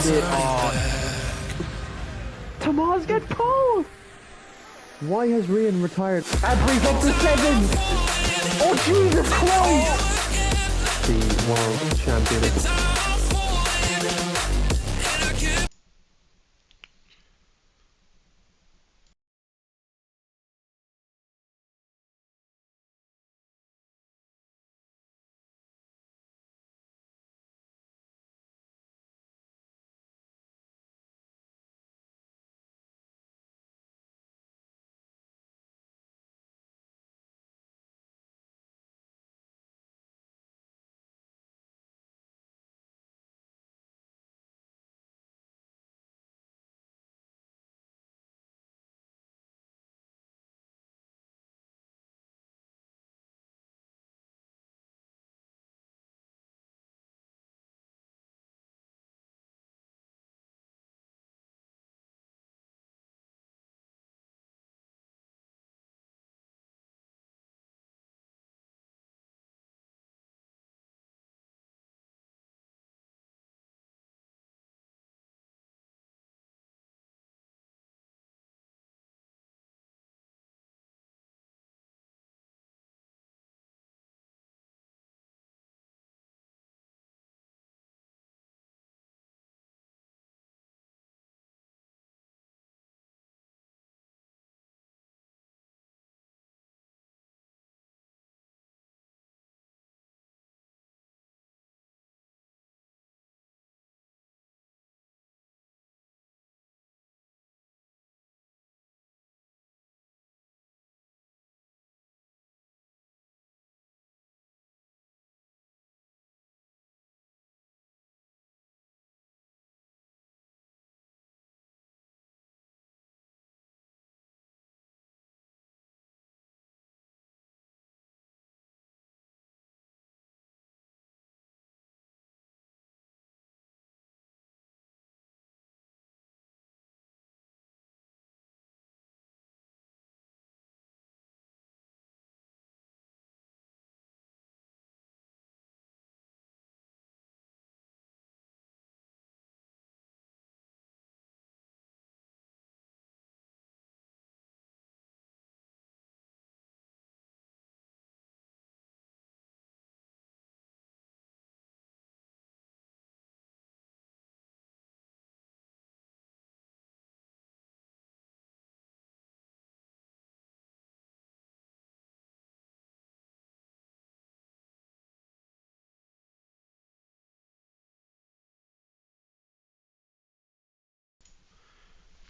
it. Tomas get pulled! Why has Rian retired? Abre's up to 7! Oh Jesus Christ! The world champion.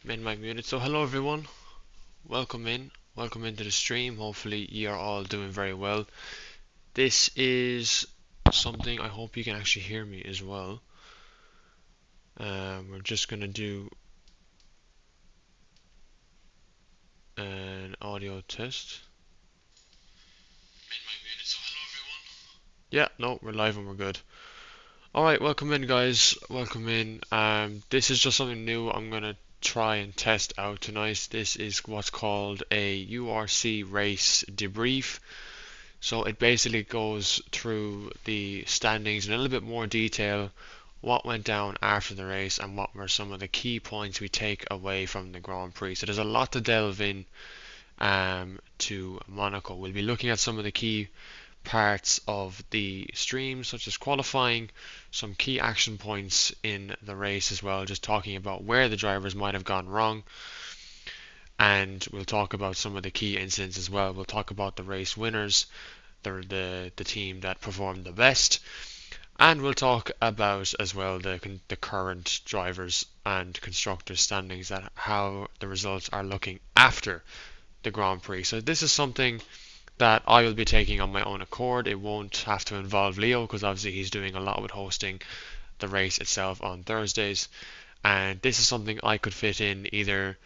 Main mic muted. So hello everyone, welcome into the stream. Hopefully you are all doing very well. This is something I hope you can actually hear me as well. We're just gonna do an audio test. Main mic muted. So hello everyone. Yeah, no, we're live and we're good. Alright, welcome in guys, welcome in. This is just something new I'm gonna try and test out tonight. This is what's called a URC race debrief. So it basically goes through the standings in a little bit more detail, what went down after the race and what were some of the key points we take away from the Grand Prix. So there's a lot to delve in to Monaco. We'll be looking at some of the key parts of the stream, such as qualifying, some key action points in the race as well, just talking about where the drivers might have gone wrong, and we'll talk about some of the key incidents as well. We'll talk about the race winners, the team that performed the best, and we'll talk about as well the current drivers and constructors standings, that how the results are looking after the Grand Prix. So this is something that I will be taking on my own accord. It won't have to involve Leo because obviously he's doing a lot with hosting the race itself on Thursdays, and this is something I could fit in either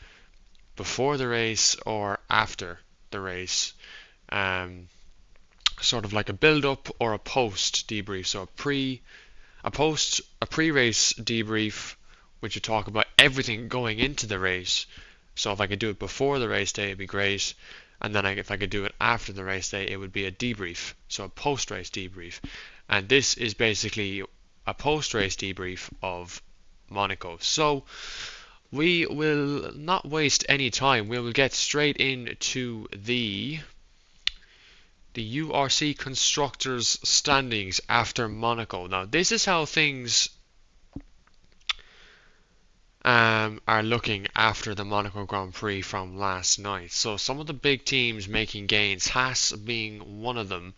before the race or after the race, sort of like a build-up or a post debrief. So a pre-race debrief, which would talk about everything going into the race. So if I could do it before the race day, it'd be great. And then if I could do it after the race day, it would be a debrief, so a post-race debrief. And this is basically a post-race debrief of Monaco. So we will not waste any time. We will get straight into the URC constructors standings after Monaco. Now this is how things are looking after the Monaco Grand Prix from last night. So some of the big teams making gains, Haas being one of them.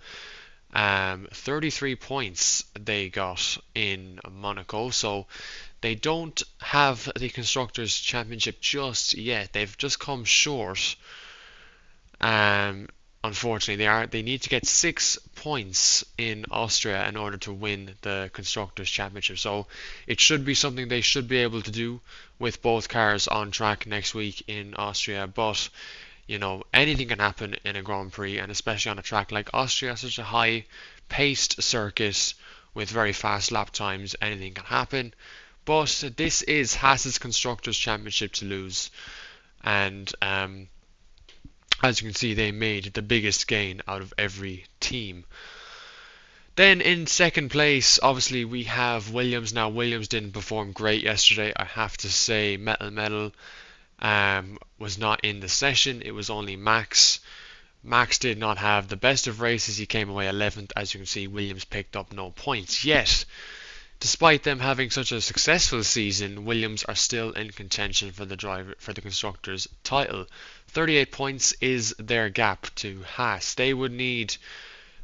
33 points they got in Monaco, so they don't have the Constructors' Championship just yet. They've just come short. Unfortunately, they need to get 6 points in Austria in order to win the Constructors' Championship. So it should be something they should be able to do with both cars on track next week in Austria. But you know, anything can happen in a Grand Prix, and especially on a track like Austria, such a high-paced circuit with very fast lap times. Anything can happen. But this is Haas's Constructors' Championship to lose, and as you can see, they made the biggest gain out of every team. Then in second place, obviously we have Williams. Now Williams didn't perform great yesterday, I have to say. Metal was not in the session. It was only Max. Max did not have the best of races. He came away 11th. As you can see, Williams picked up no points. Yet, despite them having such a successful season, Williams are still in contention for the constructors' title. 38 points is their gap to Haas. They would need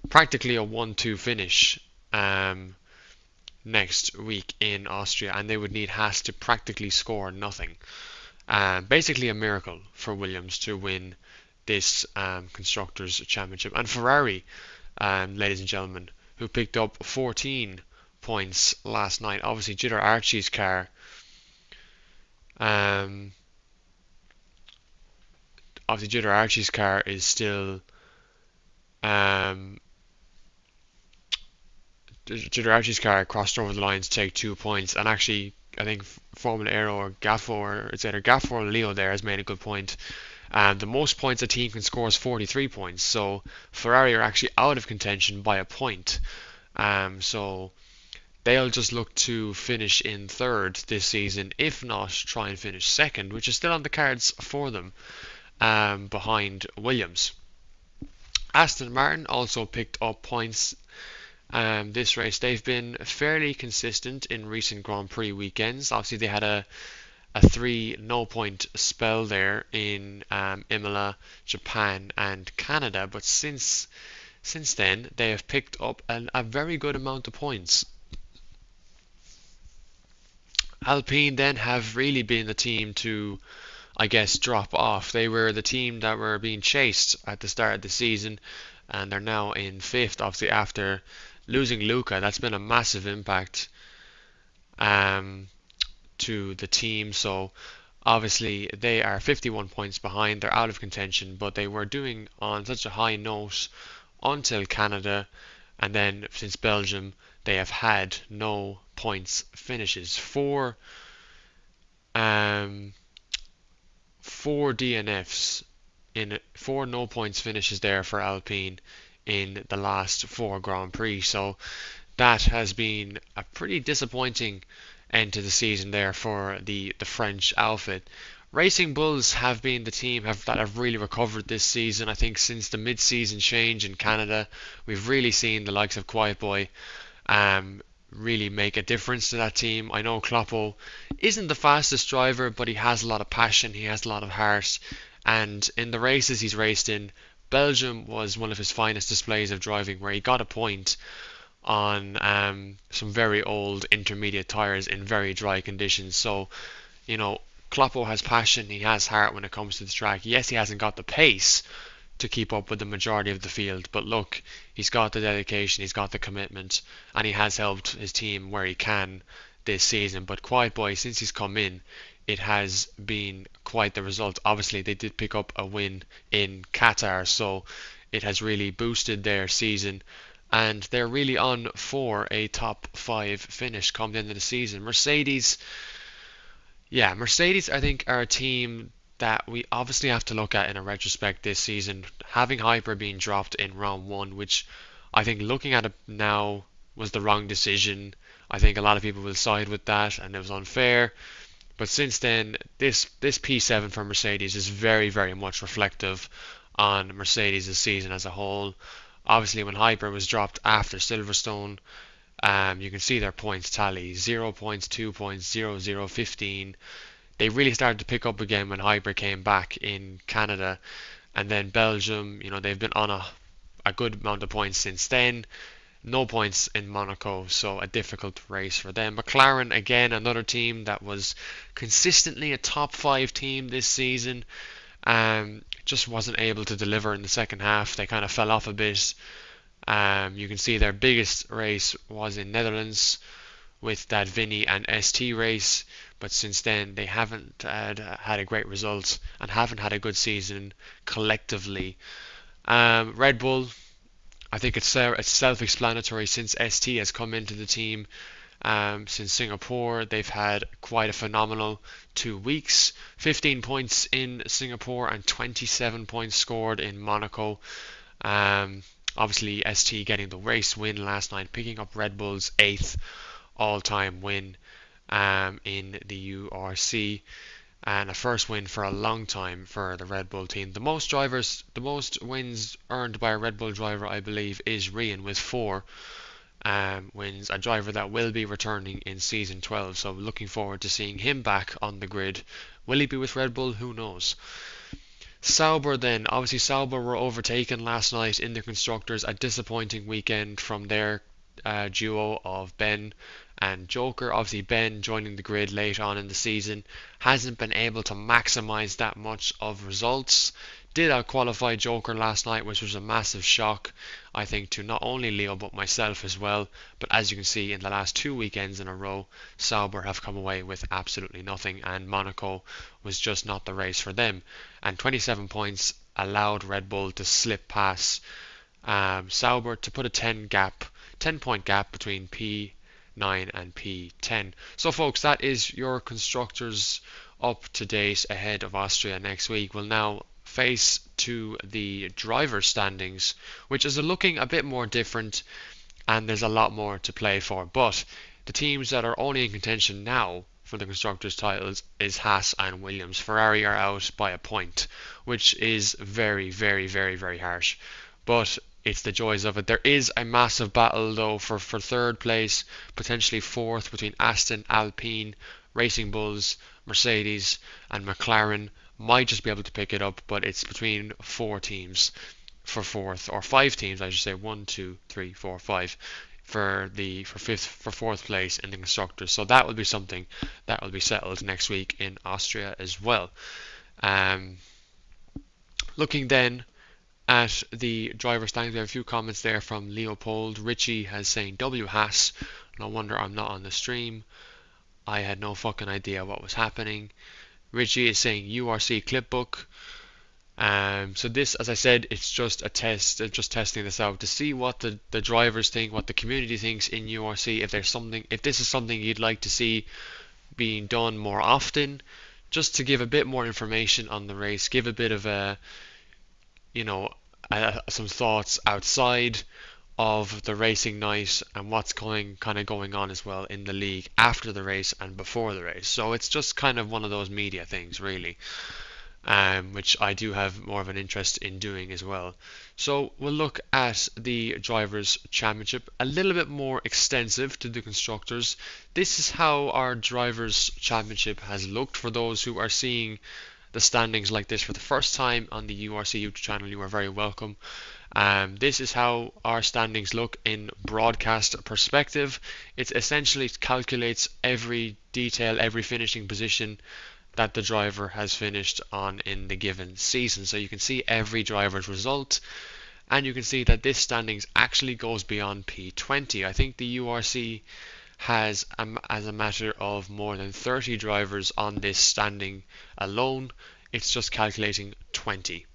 practically a 1-2 finish next week in Austria, and they would need Haas to practically score nothing. Basically a miracle for Williams to win this Constructors' Championship. And Ferrari, ladies and gentlemen, who picked up 14 points last night. Obviously, Jitter Archie's car is still Jitter Archie's car crossed over the line to take 2 points, and actually I think Formula Aero or Gaffo, or it's either Gaffo or Leo there, has made a good point. The most points a team can score is 43 points, so Ferrari are actually out of contention by a point. So they'll just look to finish in third this season, if not try and finish second, which is still on the cards for them, behind Williams. Aston Martin also picked up points this race. They've been fairly consistent in recent Grand Prix weekends. Obviously they had a 3 no-point spell there in Imola, Japan and Canada, but since then they have picked up a very good amount of points. Alpine then have really been the team to, I guess, drop off. They were the team that were being chased at the start of the season, and they're now in 5th, obviously after losing Luca. That's been a massive impact to the team. So obviously they are 51 points behind. They're out of contention, but they were doing on such a high note until Canada, and then since Belgium they have had no points finishes. Four DNFs in 4 no points finishes there for Alpine in the last 4 Grand Prix. So that has been a pretty disappointing end to the season there for the French outfit. Racing Bulls have been the team that have really recovered this season. I think since the mid-season change in Canada, we've really seen the likes of Quiet Boy really make a difference to that team. I know Kloppo isn't the fastest driver, but he has a lot of passion, he has a lot of heart, and in the races he's raced in, Belgium was one of his finest displays of driving, where he got a point on some very old intermediate tyres in very dry conditions. So, you know, Kloppo has passion, he has heart when it comes to the track. Yes, he hasn't got the pace to keep up with the majority of the field, but look, he's got the dedication, he's got the commitment, and he has helped his team where he can this season. But Quiet Boy, since he's come in, it has been quite the result. Obviously they did pick up a win in Qatar, so it has really boosted their season, and they're really on for a top 5 finish come the end of the season. Mercedes I think are a team that we obviously have to look at in a retrospect this season, having Hyper being dropped in round 1, which I think looking at it now was the wrong decision. I think a lot of people will side with that, and it was unfair. But since then, this P7 for Mercedes is very, very much reflective on Mercedes' season as a whole. Obviously, when Hyper was dropped after Silverstone, you can see their points tally: 0 points, 2 points, 0, 0, 15. They really started to pick up again when Hyper came back in Canada, and then Belgium. They've been on a good amount of points since then. No points in Monaco, so a difficult race for them. McLaren, again, another team that was consistently a top 5 team this season, just wasn't able to deliver in the second half. They kind of fell off a bit. You can see their biggest race was in Netherlands with that Vinny and ST race, but since then they haven't had a great result and haven't had a good season collectively. Red Bull, I think it's self-explanatory. Since ST has come into the team since Singapore, they've had quite a phenomenal 2 weeks. 15 points in Singapore and 27 points scored in Monaco. Obviously, ST getting the race win last night, picking up Red Bull's 8th all-time win in the URC, and a first win for a long time for the Red Bull team. The most wins earned by a Red Bull driver, I believe, is Rian with 4 wins, a driver that will be returning in season 12. So looking forward to seeing him back on the grid. Will he be with Red Bull? Who knows? Sauber then, obviously Sauber were overtaken last night in the Constructors, a disappointing weekend from their duo of Ben and Joker. Obviously Ben joining the grid late on in the season hasn't been able to maximise that much of results. Did out-qualify Joker last night, which was a massive shock, I think, to not only Leo but myself as well. But as you can see, in the last 2 weekends in a row, Sauber have come away with absolutely nothing, and Monaco was just not the race for them. And 27 points allowed Red Bull to slip past Sauber to put a 10-point gap between P9 and P10. So folks, that is your Constructors up to date ahead of Austria next week. We'll now face to the driver standings, which is looking a bit more different, and there's a lot more to play for. But the teams that are only in contention now for the Constructors titles is Haas and Williams. Ferrari are out by a point, which is very, very, very, very harsh. But it's the joys of it. There is a massive battle though for third place, potentially fourth, between Aston, Alpine, Racing Bulls, Mercedes and McLaren. Might just be able to pick it up, but it's between 4 teams for fourth, or 5 teams I should say, 1, 2, 3, 4, 5 for fourth place in the Constructors. So that will be something that will be settled next week in Austria as well. Looking then at the driver standings, we have a few comments there from Leopold. Richie has saying W Haas. No wonder I'm not on the stream. I had no fucking idea what was happening. Richie is saying URC clipbook. So this, as I said, it's just a test, just testing this out to see what the drivers think, what the community thinks in URC. If this is something you'd like to see being done more often, just to give a bit more information on the race, give a bit of some thoughts outside of the racing night and what's going on as well in the league after the race and before the race. So it's just kind of one of those media things really, which I do have more of an interest in doing as well. So we'll look at the Drivers' Championship, a little bit more extensive to the Constructors. This is how our Drivers' Championship has looked. For those who are seeing the standings like this for the first time on the URC YouTube channel, you are very welcome. This is how our standings look in broadcast perspective. It essentially calculates every detail, every finishing position that the driver has finished on in the given season. So you can see every driver's result, and you can see that this standings actually goes beyond P20. I think the URC has, as a matter of more than 30 drivers on this standing alone. It's just calculating 20.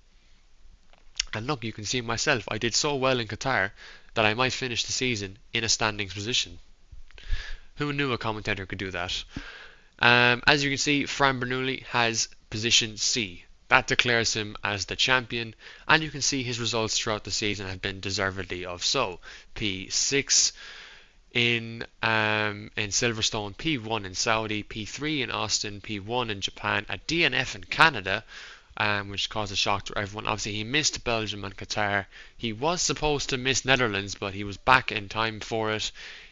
And look, you can see myself, I did so well in Qatar that I might finish the season in a standings position. Who knew a commentator could do that? As you can see, Fran Bernoulli has position C. That declares him as the champion, and you can see his results throughout the season have been deservedly of so. P6, in Silverstone, P1 in Saudi, P3 in Austin, P1 in Japan, a DNF in Canada, which caused a shock to everyone. Obviously, he missed Belgium and Qatar. He was supposed to miss Netherlands, but he was back in time for it.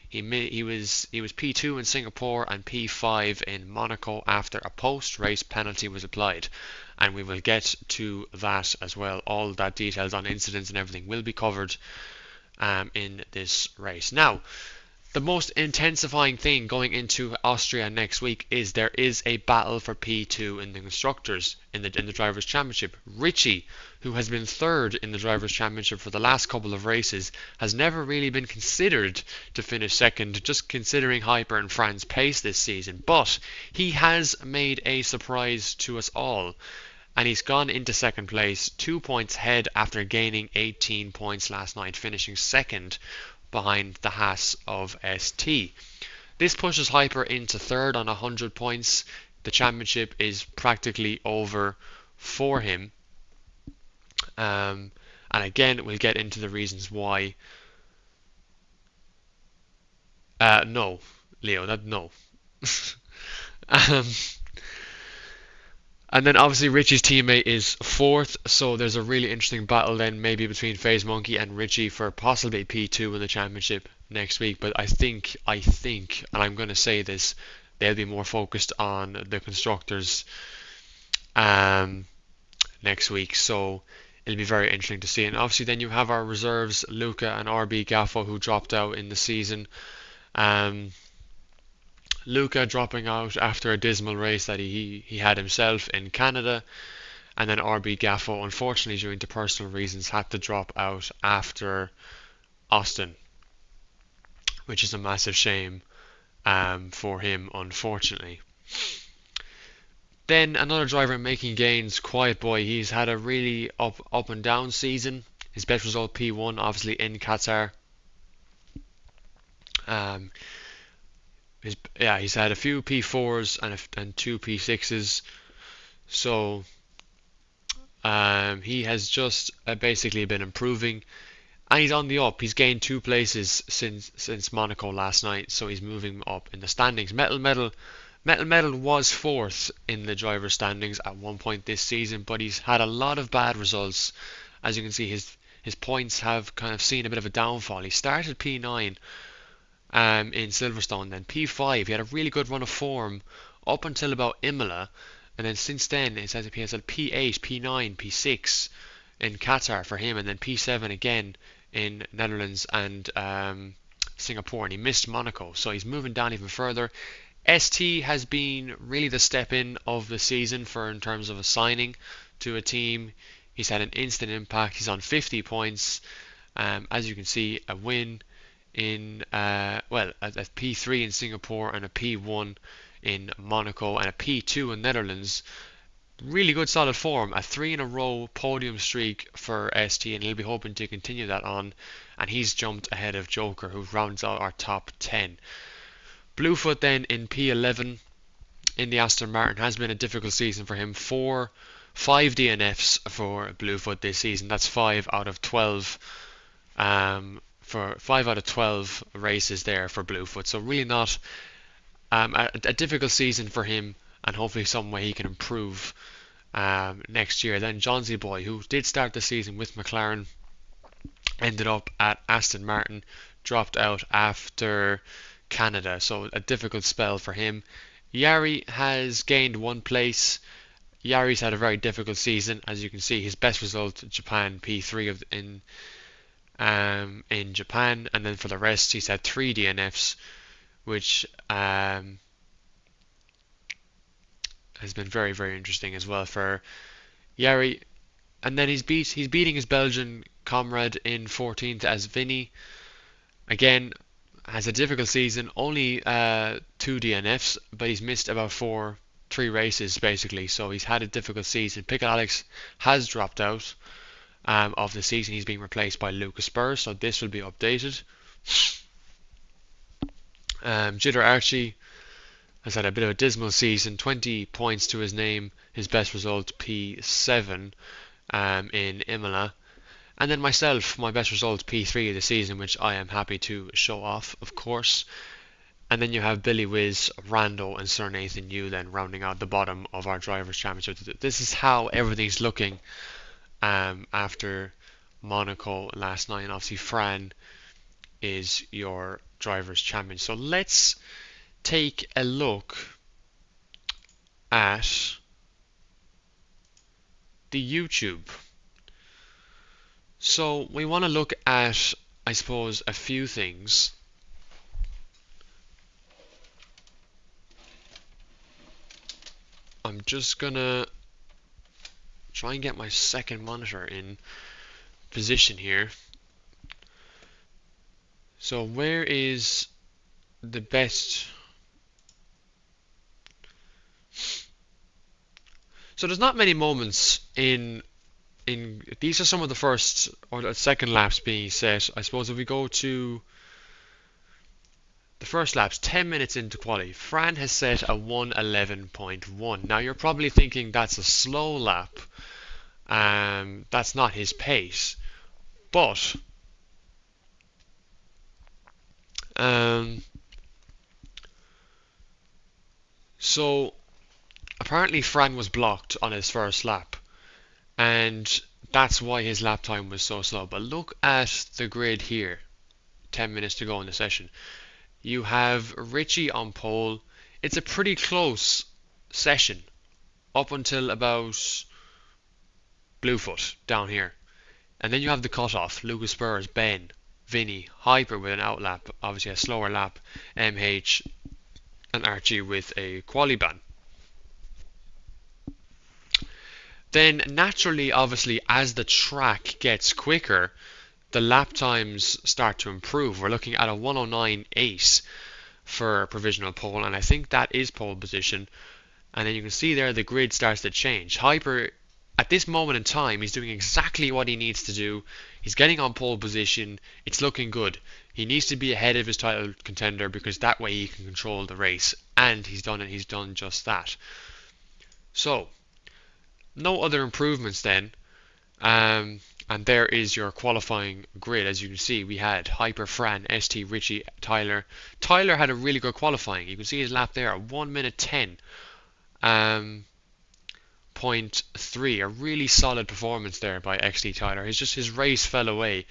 He was P2 in Singapore and P5 in Monaco after a post-race penalty was applied, and we will get to that as well. All that details on incidents and everything will be covered in this race. Now, the most intensifying thing going into Austria next week is there is a battle for P2 in the constructors in the drivers' championship. Richie, who has been third in the drivers' championship for the last couple of races, has never really been considered to finish second, just considering Hyper and Fran's pace this season. But he has made a surprise to us all, and he's gone into second place, 2 points ahead after gaining 18 points last night, finishing second behind the Haas of ST. This pushes Hyper into third on 100 points. The championship is practically over for him. And again, we'll get into the reasons why. No, Leo, no. And then obviously Richie's teammate is fourth, so there's a really interesting battle then maybe between FaZe Monkey and Richie for possibly P2 in the championship next week. But I think, and I'm going to say this, they'll be more focused on the constructors next week, so it'll be very interesting to see. And obviously then you have our reserves, Luca and RB Gaffo, who dropped out in the season. Luca dropping out after a dismal race that he had himself in Canada, and then RB Gaffo, unfortunately due to personal reasons, had to drop out after Austin, which is a massive shame for him, unfortunately. Then another driver making gains, Quiet Boy. He's had a really up and down season. His best result P1, obviously in Qatar. He's had a few P4s and two P6s, so he has just basically been improving, and he's on the up. He's gained 2 places since Monaco last night, so he's moving up in the standings. Metal Metal was fourth in the driver standings at one point this season, but he's had a lot of bad results. As you can see, his points have kind of seen a bit of a downfall. He started P9 in Silverstone, then P5. He had a really good run of form up until about Imola, and then since then he has a P8, P9, P6 in Qatar for him, and then P7 again in Netherlands and Singapore, and he missed Monaco, so he's moving down even further. ST has been really the step in of the season in terms of a signing to a team. He's had an instant impact. He's on 50 points. As you can see, a win in a P3 in Singapore and a P1 in Monaco and a P2 in Netherlands. Really good solid form, a 3 in a row podium streak for ST, and he'll be hoping to continue that on, and he's jumped ahead of Joker, who rounds out our top 10. Bluefoot then in P11 in the Aston Martin. Has been a difficult season for him. 5 DNFs for Bluefoot this season. That's 5 out of 12 for 5 out of 12 races there for Bluefoot, so really not a difficult season for him, and hopefully some way he can improve next year. Then Johnsy Boy, who did start the season with McLaren, ended up at Aston Martin, dropped out after Canada, so a difficult spell for him. Yari has gained 1 place. Yari's had a very difficult season. As you can see, his best result, Japan, P3 in Japan, and then for the rest he's had 3 DNFs, which has been very, very interesting as well for Yari. And then he's beating his Belgian comrade in 14th as Vinny. Again, has a difficult season, only 2 DNFs, but he's missed about 3 races basically, so he's had a difficult season. Pickle Alex has dropped out of the season. He's being replaced by Lucas Spurs, so this will be updated. Jitter Archie has had a bit of a dismal season, 20 points to his name. His best result P7 in Imola. And then myself, my best result, P3 of the season, which I am happy to show off, of course. And then you have Billy Wiz, Rando, and Sir Nathan Yu then rounding out the bottom of our Drivers' Championship. This is how everything's looking after Monaco last night. And obviously, Fran is your Drivers' Champion. So let's take a look at the YouTube. So we want to look at, I suppose, a few things. I'm just gonna try and get my second monitor in position here. So where is the best? So there's not many moments in these are some of the first or the second laps being set. I suppose if we go to the first laps, 10 minutes into quali, Fran has set a 1:11.1. Now you're probably thinking that's a slow lap. That's not his pace, but so apparently Fran was blocked on his first lap, and that's why his lap time was so slow. But look at the grid here, 10 minutes to go in the session. You have Richie on pole. It's a pretty close session up until about Bluefoot down here. And then you have the cutoff, Lucas Spurs, Ben, Vinny, Hyper with an outlap, obviously a slower lap, MH, and Archie with a quali ban. Then naturally, obviously, as the track gets quicker, the lap times start to improve. We're looking at a 1:09.8 for provisional pole, and I think that is pole position. And then you can see there the grid starts to change. Hyper, at this moment in time, he's doing exactly what he needs to do. He's getting on pole position. It's looking good. He needs to be ahead of his title contender because that way he can control the race. And he's done it. He's done just that. So, no other improvements then. And there is your qualifying grid. As you can see, we had Hyper, Fran, ST, Richie, Tyler. Tyler had a really good qualifying. You can see his lap there at 1:10. 0.3, a really solid performance there by XT Tyler. His race fell away,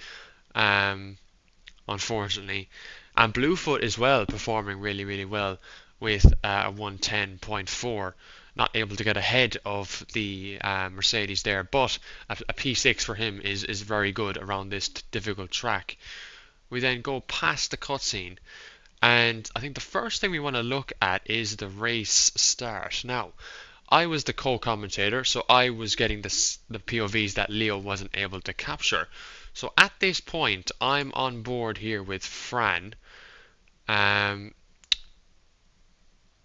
unfortunately. And Bluefoot as well, performing really well with a 1:10.4. Not able to get ahead of the Mercedes there, but a P6 for him is very good around this difficult track. We then go past the cutscene, and I think the first thing we want to look at is the race start. Now, I was the co-commentator, so I was getting the POVs that Leo wasn't able to capture. So at this point, I'm on board here with Fran,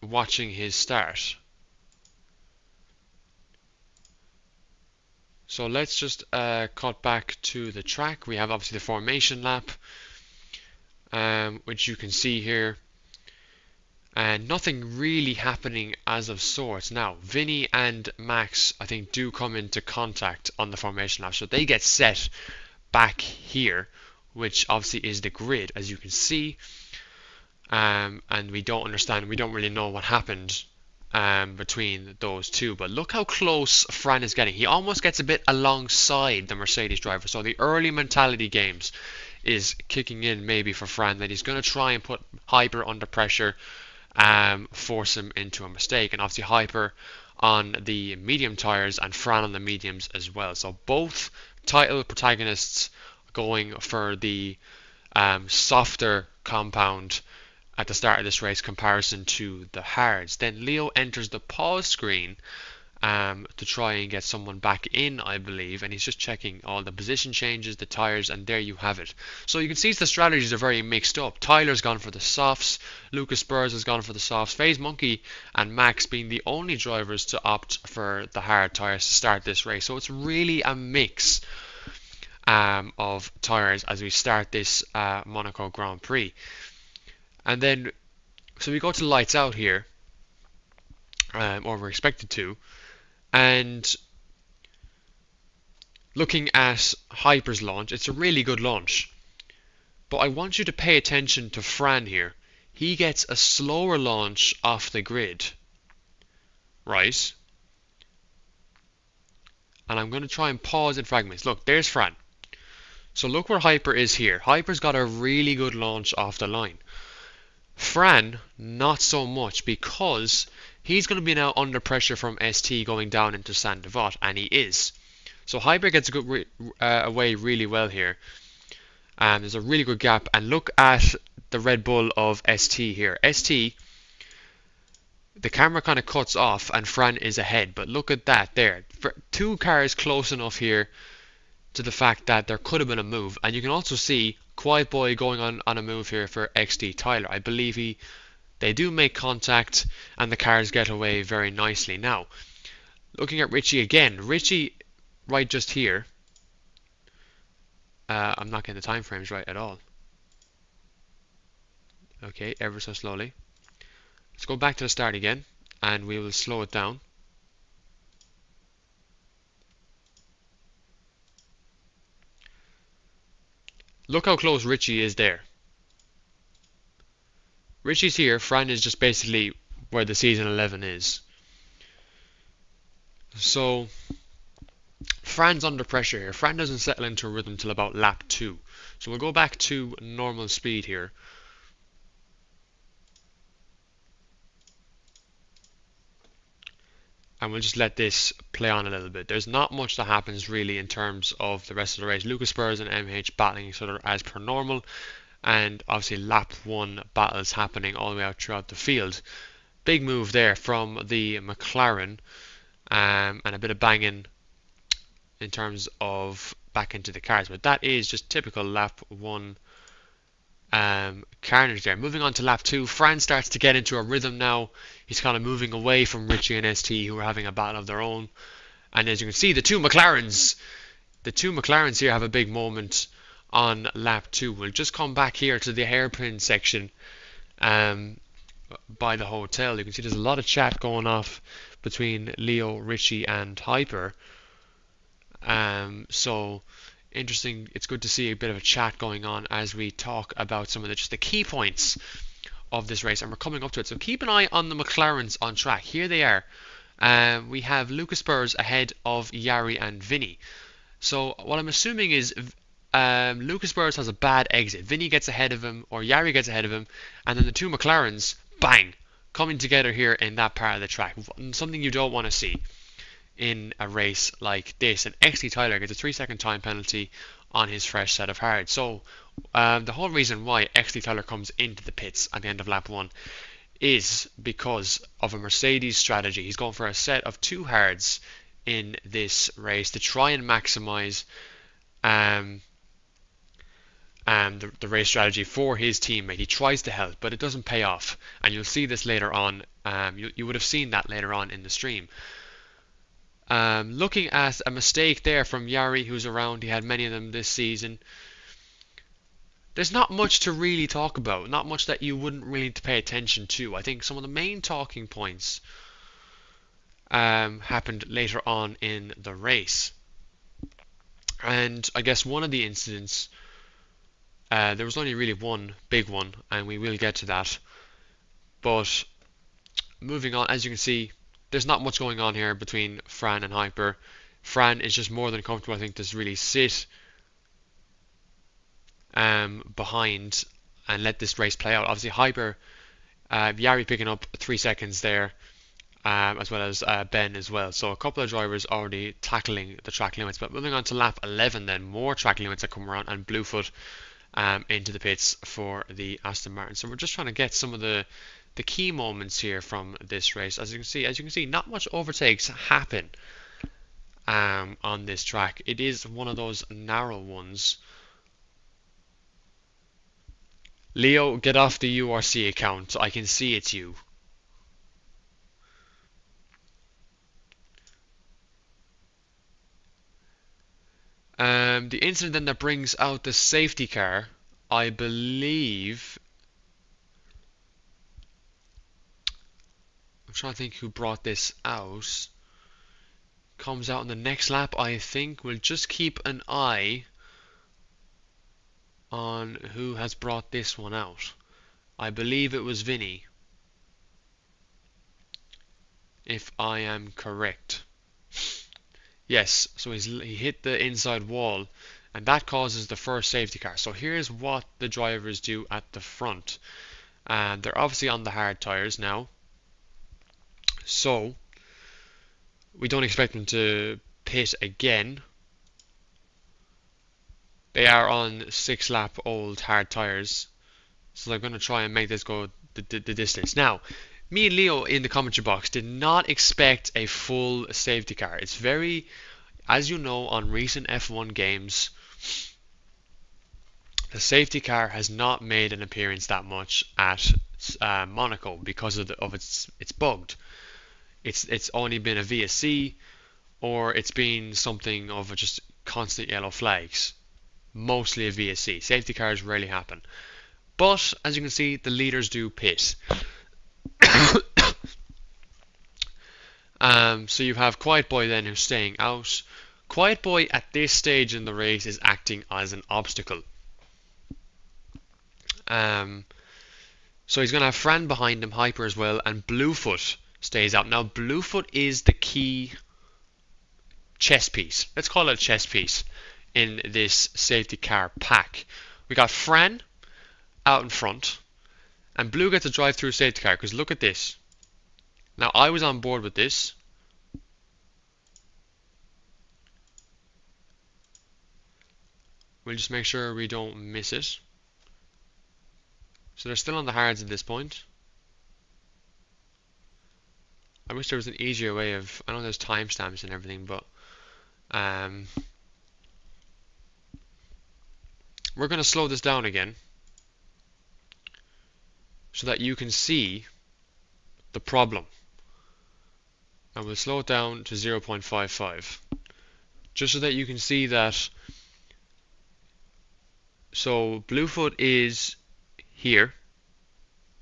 watching his start. So let's just cut back to the track. We have obviously the formation lap, which you can see here. And nothing really happening as of sorts. Now, Vinny and Max, I think, do come into contact on the formation lap. So they get set back here, which obviously is the grid, as you can see. And we don't understand, we don't really know what happened between those two. But look how close Fran is getting. He almost gets a bit alongside the Mercedes driver. So the early mentality games is kicking in maybe for Fran, that he's going to try and put Hyper under pressure, force him into a mistake. And obviously Hyper on the medium tires and Fran on the mediums as well. So both title protagonists going for the softer compound at the start of this race comparison to the hards. Then Leo enters the pause screen to try and get someone back in, I believe, and he's just checking all the position changes, the tires, and there you have it. So you can see the strategies are very mixed up. Tyler's gone for the softs, Lucas Spurs has gone for the softs, FaZe Monkey and Max being the only drivers to opt for the hard tires to start this race. So it's really a mix of tires as we start this Monaco Grand Prix. And then, so we go to lights out here, or we're expected to, and looking at Hyper's launch, it's a really good launch. But I want you to pay attention to Fran here. He gets a slower launch off the grid, right? And I'm going to try and pause in fragments. Look, there's Fran. So look where Hyper is here. Hyper's got a really good launch off the line. Fran, not so much, because he's going to be now under pressure from ST going down into Saint Devote, and he is. So Hyper gets a good away really well here. There's a really good gap, and look at the Red Bull of ST here. ST, the camera kind of cuts off, and Fran is ahead, but look at that there. Two cars close enough here to the fact that there could have been a move, and you can also see Quiet Boy going on a move here for XD Tyler. I believe they do make contact, and the cars get away very nicely. Now, looking at Richie again, Richie right just here. I'm not getting the time frames right at all. Okay, ever so slowly. Let's go back to the start again, and we will slow it down. Look how close Richie is there. Richie's here, Fran is just basically where the season 11 is. So Fran's under pressure here. Fran doesn't settle into a rhythm till about lap 2. So we'll go back to normal speed here. And we'll just let this play on a little bit. There's not much that happens really in terms of the rest of the race. Lucas Spurs and MH battling each other as per normal. And obviously lap 1 battles happening all the way out throughout the field. Big move there from the McLaren. And a bit of banging in terms of back into the cars, but that is just typical lap 1 carnage there. Moving on to lap 2, Fran starts to get into a rhythm now. He's kind of moving away from Richie and ST, who are having a battle of their own. And as you can see, the two McLarens here have a big moment on lap 2. We'll just come back here to the hairpin section by the hotel. You can see there's a lot of chat going off between Leo, Richie and Hyper. So interesting. It's good to see a bit of a chat going on as we talk about some of just the key points of this race, and we're coming up to it. So keep an eye on the McLarens on track. Here they are. We have Lucas Spurs ahead of Yari and Vinny. So what I'm assuming is Lucas Spurs has a bad exit. Vinny gets ahead of him, or Yari gets ahead of him, and then the two McLarens, bang, coming together here in that part of the track. Something you don't want to see in a race like this. And XT Tyler gets a 3-second time penalty on his fresh set of hards. So the whole reason why XT Tyler comes into the pits at the end of lap 1 is because of a Mercedes strategy. He's going for a set of 2 hards in this race to try and maximize the race strategy for his teammate. He tries to help, but it doesn't pay off, and you'll see this later on. You would have seen that later on in the stream. Looking at a mistake there from Yari, who's around. He had many of them this season. There's not much to really talk about, not much that you wouldn't really need to pay attention to. I think some of the main talking points happened later on in the race. And I guess one of the incidents, there was only really one big one, and we will get to that. But moving on, as you can see, there's not much going on here between Fran and Hyper. Fran is just more than comfortable, I think, to really sit behind and let this race play out. Obviously, Hyper, Yari picking up 3 seconds there, as well as Ben as well. So a couple of drivers already tackling the track limits. But moving on to lap 11 then, more track limits that come around, and Bluefoot into the pits for the Aston Martin. So we're just trying to get some of the key moments here from this race. As you can see, not much overtakes happen on this track. It is one of those narrow ones. Leo, get off the URC account. I can see it's you. The incident then that brings out the safety car, I believe. I'm trying to think who brought this out, comes out in the next lap, I think we'll just keep an eye on who has brought this one out. I believe it was Vinny, if I am correct. Yes, so he hit the inside wall, and that causes the first safety car. So here's what the drivers do at the front. And they're obviously on the hard tyres now, so we don't expect them to pit again. They are on 6-lap old hard tyres, so they're going to try and make this go the distance. Now, me and Leo in the commentary box did not expect a full safety car. It's very, as you know, on recent F1 games, the safety car has not made an appearance that much at Monaco because of it's bugged. It's only been a VSC, or it's been something of just constant yellow flags. Mostly a VSC. Safety cars rarely happen. But as you can see, the leaders do pit. So you have Quiet Boy then who's staying out. Quiet Boy at this stage in the race is acting as an obstacle. So he's going to have Fran behind him, Hyper as well, and Bluefoot stays out. Now Bluefoot is the key chess piece. Let's call it a chess piece in this safety car pack. We got Fran out in front, and Blue gets a drive through safety car, because look at this. Now I was on board with this. We'll just make sure we don't miss it. So they're still on the hards at this point. I wish there was an easier way of, I know there's timestamps and everything, but we're going to slow this down again so that you can see the problem. And we'll slow it down to 0.55 just so that you can see that. So Bluefoot is here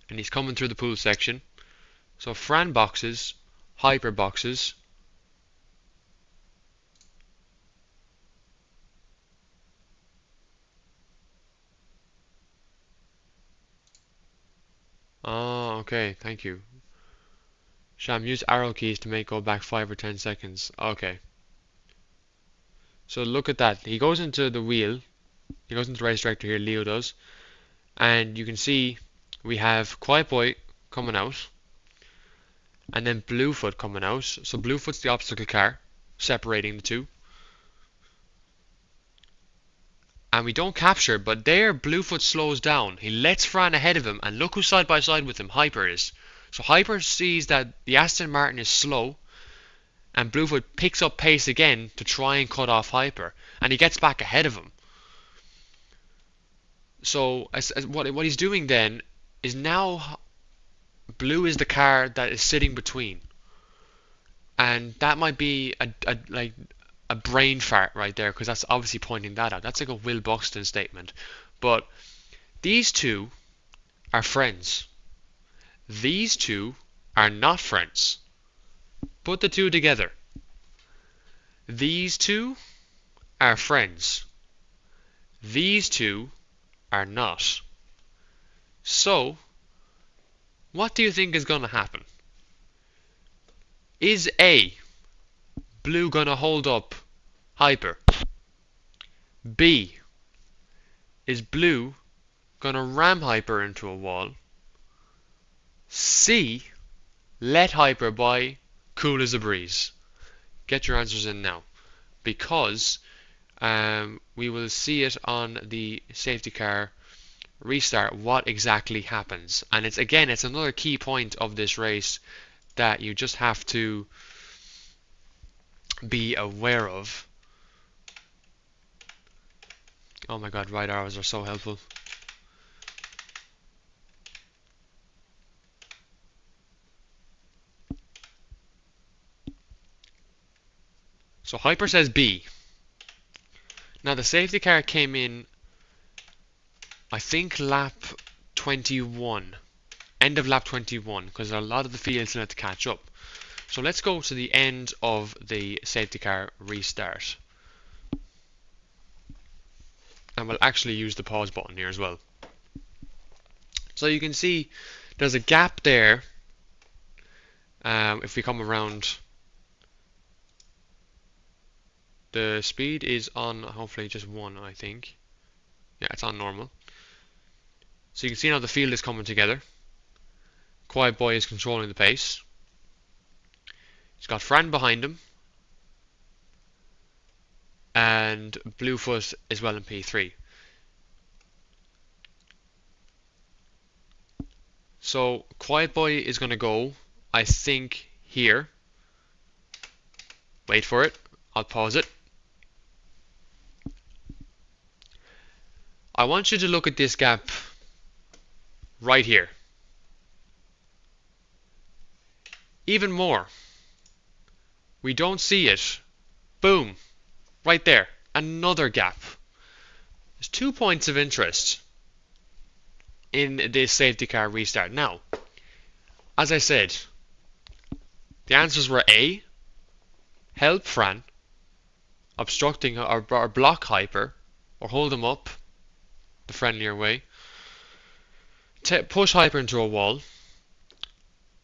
and he's coming through the pool section. So Fran boxes, Hyper boxes, oh, okay, thank you. Sham, use arrow keys to make go back 5 or 10 seconds. Okay. So look at that. He goes into the wheel. He goes into the race director here, Leo does. And you can see we have Quiet Boy coming out. And then Bluefoot coming out. So Bluefoot's the obstacle car, separating the two. And we don't capture, but there Bluefoot slows down. He lets Fran ahead of him, and look who's side by side with him. Hyper is. So Hyper sees that the Aston Martin is slow, and Bluefoot picks up pace again to try and cut off Hyper, and he gets back ahead of him. So what he's doing then is now Blue is the car that is sitting between, and that might be a brain fart right there, because that's obviously pointing that out. That's like a Will Buxton statement. But these two are friends. These two are not friends. Put the two together. These two are friends. These two are not. So, what do you think is going to happen? Is A, Blue gonna hold up Hyper? B, is Blue gonna ram Hyper into a wall? C, let Hyper by, cool as a breeze? Get your answers in now, because we will see it on the safety car restart what exactly happens. And it's another key point of this race that you just have to be aware of. Oh my god, right arrows are so helpful. So Hyper says B. Now the safety car came in, I think, lap 21. End of lap 21, because a lot of the field still had to catch up. So let's go to the end of the safety car restart. And we'll actually use the pause button here as well. So you can see there's a gap there. If we come around, the speed is on hopefully just 1, I think. Yeah, it's on normal. So you can see now the field is coming together. Quiet Boy is controlling the pace. He's got Fran behind him. And Bluefoot is well in P3. So Quiet Boy is going to go, I think, here. Wait for it. I'll pause it. I want you to look at this gap right here. Even more. We don't see it. Boom. Right there. Another gap. There's 2 points of interest in this safety car restart. Now, as I said, the answers were A, help Fran, obstructing or block Hyper, or hold him up the friendlier way, push Hyper into a wall,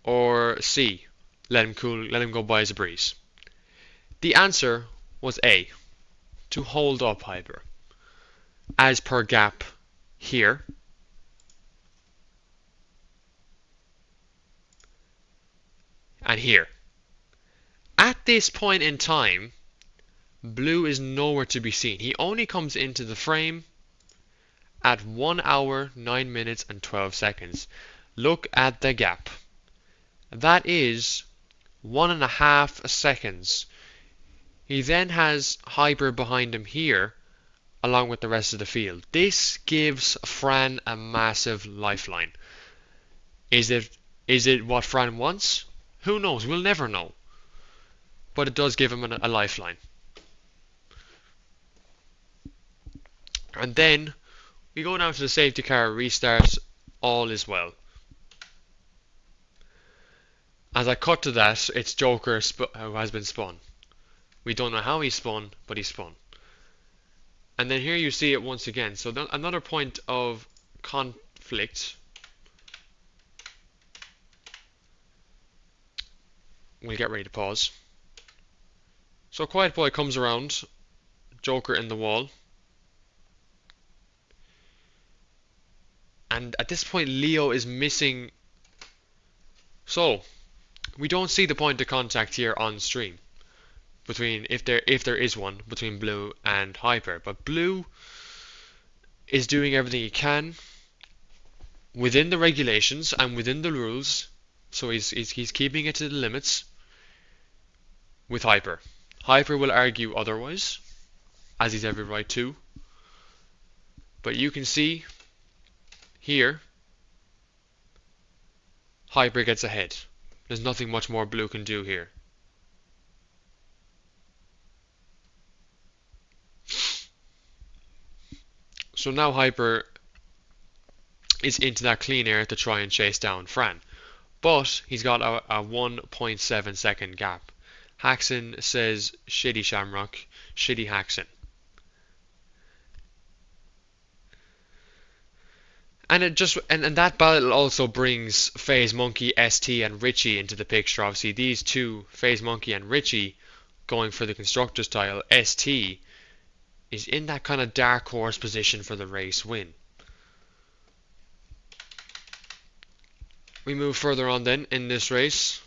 or C, let him go by as a breeze. The answer was A, to hold up Hyper, as per gap here. And here. At this point in time, Blue is nowhere to be seen. He only comes into the frame at 1 hour, 9 minutes and 12 seconds. Look at the gap. That is 1.5 seconds. He then has Hyper behind him here, along with the rest of the field. This gives Fran a massive lifeline. Is it what Fran wants? Who knows? We'll never know. But it does give him a lifeline. And then we go down to the safety car restart. All is well. As I cut to that, it's Joker who has been spun. We don't know how he spun, but he spun. And then here you see it once again. So another point of conflict. We'll get ready to pause. So Quiet Boy comes around, Joker in the wall. And at this point Leo is missing. So we don't see the point of contact here on stream between, if there is one, between Blue and Hyper. But Blue is doing everything he can within the regulations and within the rules. So he's keeping it to the limits with Hyper. Hyper will argue otherwise, as he's every right to. But you can see here, Hyper gets ahead. There's nothing much more Blue can do here. So now Hyper is into that clean air to try and chase down Fran. But he's got a 1.7 second gap. Haxon says, shitty Shamrock, shitty Haxon. And that battle also brings FaZe Monkey, ST and Richie into the picture. Obviously these two, FaZe Monkey and Richie, going for the Constructors title. ST is in that kind of dark horse position for the race win. We move further on then in this race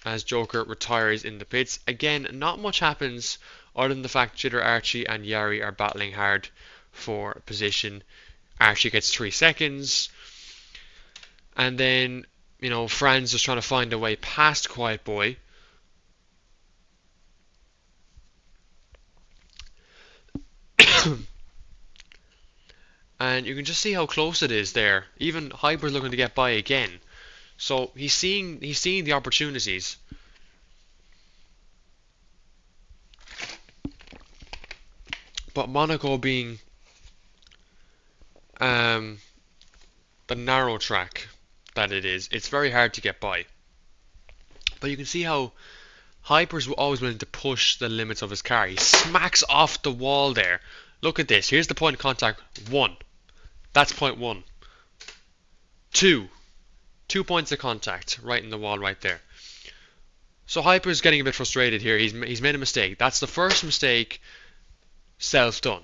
as Joker retires in the pits. Again, not much happens other than the fact Jitter Archie and Yari are battling hard for position. Archie gets 3 seconds. And then, you know, Fran's just trying to find a way past Quiet Boy. And you can just see how close it is there. Even Hyper's looking to get by again. So he's seeing the opportunities. But Monaco being the narrow track that it is, it's very hard to get by. But you can see how Hyper's always willing to push the limits of his car. He smacks off the wall there. Look at this. Here's the point of contact. 1. That's point 1. 2. 2 points of contact right in the wall right there. So Hyper's getting a bit frustrated here. He's made a mistake. That's the first mistake self-done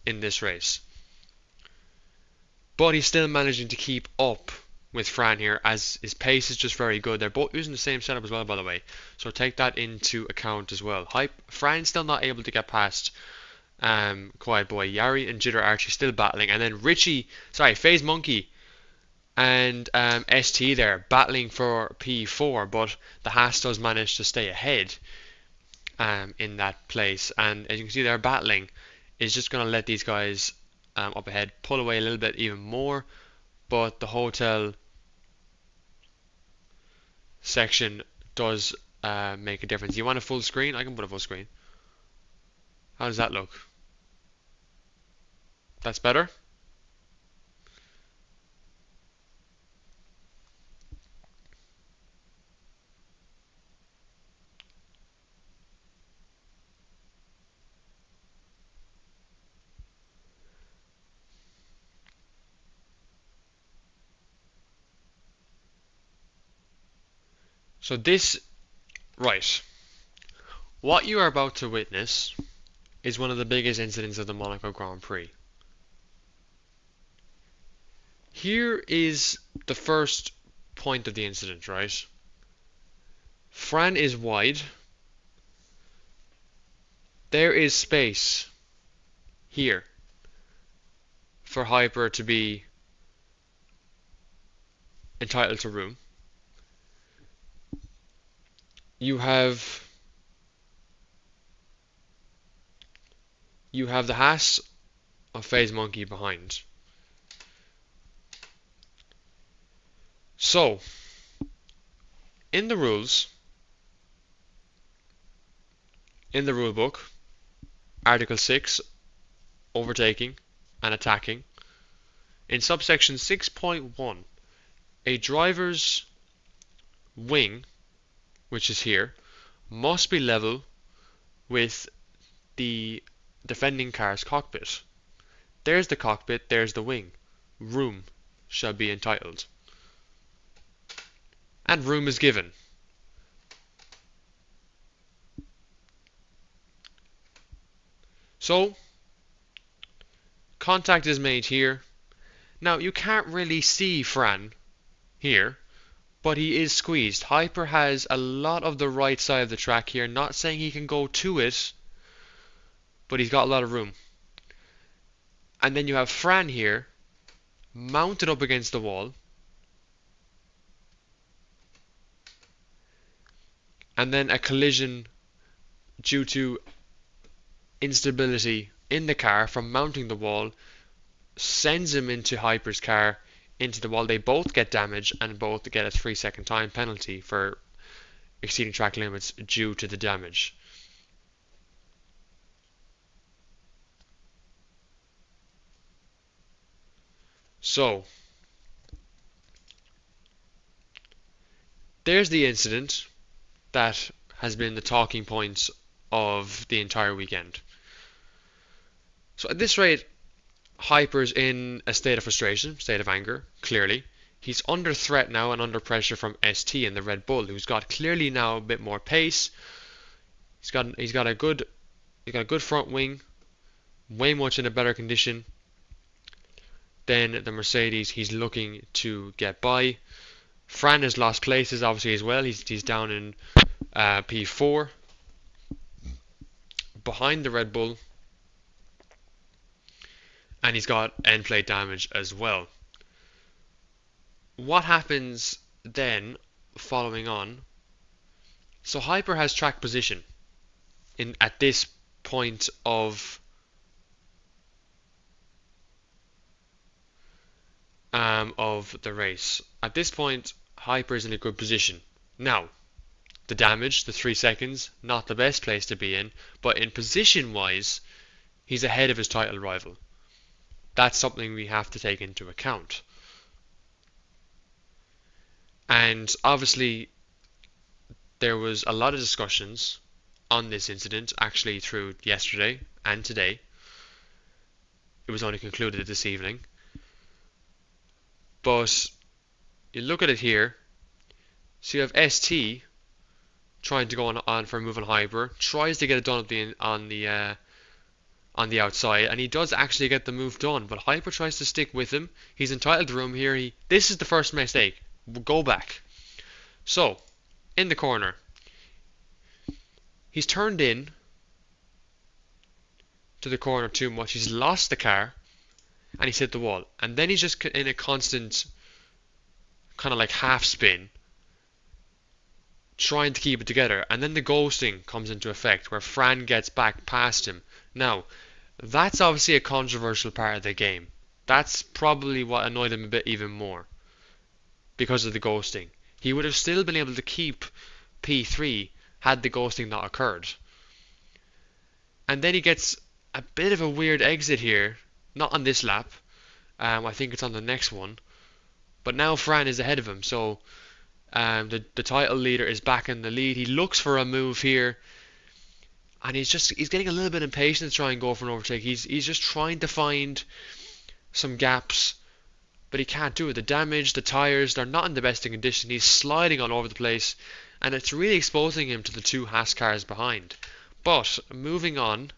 in this race. But he's still managing to keep up with Fran here, as his pace is just very good. They're both using the same setup as well, by the way, so take that into account as well. Fran's still not able to get past Quiet Boy. Yari and Jitter are actually still battling, and then FaZe Monkey and ST there battling for P4, but the Haas does manage to stay ahead in that place, and as you can see they're battling. Is just going to let these guys up ahead pull away a little bit even more, but the hotel section does make a difference. You want a full screen? I can put a full screen. How does that look? That's better? So right, what you are about to witness is one of the biggest incidents of the Monaco Grand Prix. Here is the first point of the incident, right? Fran is wide. There is space here for Hyper to be entitled to room. You have the Haas of FaZe Monkey behind. So, in the rules, in the rule book, Article 6, overtaking and attacking, in subsection 6.1, a driver's wing, which is here, must be level with the defending car's cockpit. There's the cockpit, there's the wing. Room shall be entitled. And room is given. So, contact is made here. Now, you can't really see Fran here, but he is squeezed. Hyper has a lot of the right side of the track here. Not saying he can go to it, but he's got a lot of room. And then you have Fran here, mounted up against the wall. And then a collision due to instability in the car from mounting the wall sends him into Hyper's car, into the wall. They both get damage and both get a 3-second time penalty for exceeding track limits due to the damage. So, there's the incident that has been the talking points of the entire weekend. So at this rate, Hyper's in a state of frustration, state of anger, clearly. He's under threat now and under pressure from ST and the Red Bull, who's got clearly now a bit more pace. He's got a good front wing, way much in a better condition than the Mercedes he's looking to get by. Fran has lost places obviously as well. He's down in P4 behind the Red Bull, and he's got end plate damage as well. What happens then following on? So Hyper has track position at this point of the race. At this point, Hyper is in a good position. Now, the damage, the 3 seconds, not the best place to be in, but in position wise, he's ahead of his title rival. That's something we have to take into account. And obviously, there was a lot of discussions on this incident actually through yesterday and today. It was only concluded this evening. But you look at it here, so you have ST trying to go on for a move on Hyper, tries to get it done on the outside, and he does actually get the move done, but Hyper tries to stick with him. He's entitled to room here. This is the first mistake. Go back. So, in the corner, he's turned in to the corner too much. He's lost the car, and he's hit the wall. And then he's just in a constant kind of like half spin, trying to keep it together. And then the ghosting comes into effect, where Fran gets back past him. Now, that's obviously a controversial part of the game. That's probably what annoyed him a bit even more, because of the ghosting. He would have still been able to keep P3 had the ghosting not occurred. And then he gets a bit of a weird exit here, not on this lap. I think it's on the next one. But now Fran is ahead of him, so the title leader is back in the lead. He looks for a move here, and he's getting a little bit impatient to try and go for an overtake. He's just trying to find some gaps, but he can't do it. The damage, the tires, they're not in the best condition. He's sliding all over the place, and it's really exposing him to the two Haas cars behind. But moving on,